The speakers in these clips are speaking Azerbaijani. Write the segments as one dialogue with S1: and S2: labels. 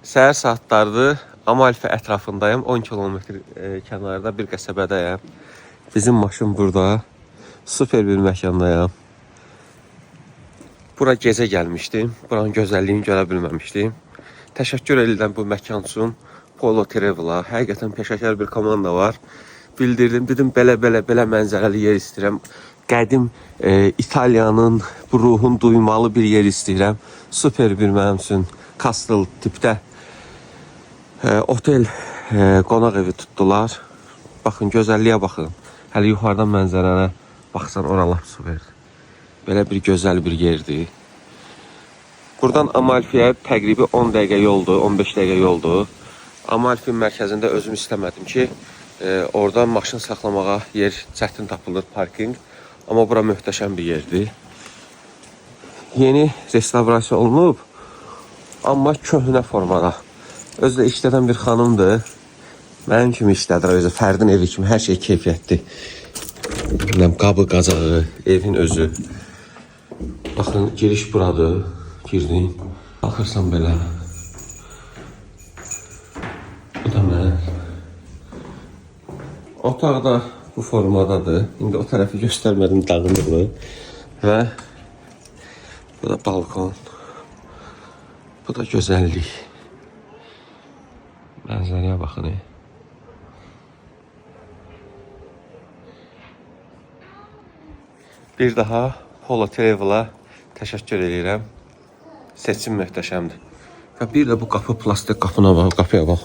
S1: Səhər saatlardır Amalfi ətrafındayım. 10 kilometr kənarda bir qəsəbədəyəm. Bizim maşın burada. Super bir məkandayım. Bura gecə gəlmişdim. Buranın gözəlliyini görə bilməmişdim. Təşəkkür edirəm bu məkan üçün. Polo Travel'a. Həqiqətən peşəkar bir komanda var. Bildirdim, dedim belə mənzərəli yer istəyirəm. Qədim İtaliyanın bu ruhunu duymalı bir yer istəyirəm. Super bir mənim üçün kastel tipdə otel qonaq evi tutdular. Baxın, gözəlliyə baxın. Hələ yuxarıdan mənzərəyə baxsan, oralar superdir. Belə bir gözəl bir yerdir. Buradan Amalfiyə təqribi 10 dəqiqə yoldur, 15 dəqiqə yoldur. Amalfi mərkəzində özüm istəmədim ki, orada maşın saxlamağa yer çətin tapılır, parking. Amma bura möhtəşəm bir yerdir. Yeni restavrasiya olunub, amma köhnə formada. Özü də işlədən bir xanımdır. Mənim kimi işlədir, özü fərdin evi kimi, hər şey keyfiyyətli. Qabı, qacağı, evin özü. Baxın, giriş buradır. Girdin, baxırsan belə. Bu da mən. Otaq da bu formadadır. İndi o tərəfi göstərmədim, dağınıqlı. Və bu da balkon. Bu da gözəllik. Mənzərəyə baxın. Bir daha Polo Travel'a təşəkkür edirəm. Seçim möhtəşəmdir. Və bir də bu qapı, plastik qapına bax, qapıya bax.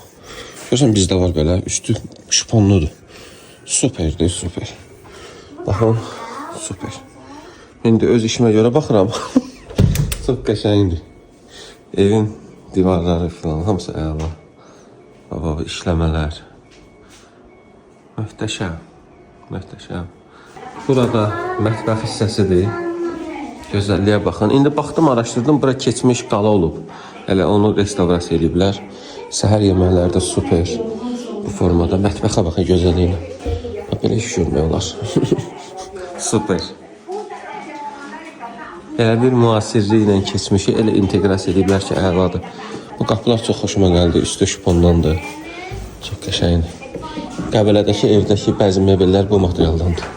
S1: Görürsən, bizdə var belə, üstü şiponludur. Superdir, super. Baxın, super. İndi öz işimə görə baxıram. Çox qəşəngdir. Evin divarları falan, hamısı əla. Baba, işləmələr. Möhtəşəm, möhtəşəm. Burada mətbəx hissəsidir. Gözəlliyə baxın. İndi baxdım, araşdırdım, bura keçmiş qala olub. Hələ onu restavrasiya ediblər. Səhər yeməkləri də super. Bu formada. Mətbəxə baxın gözəlliyinə. Belə iş görmək olar. Super. Elə bir müasirliyi ilə keçmişi elə inteqrasiya ediblər ki, əladır. Bu qapılar çox xoşuma gəldi. Üstü şipondandır. Çox qəşəngdir. Qəbələdəki evdəki bəzi mebellər bu materialdandır.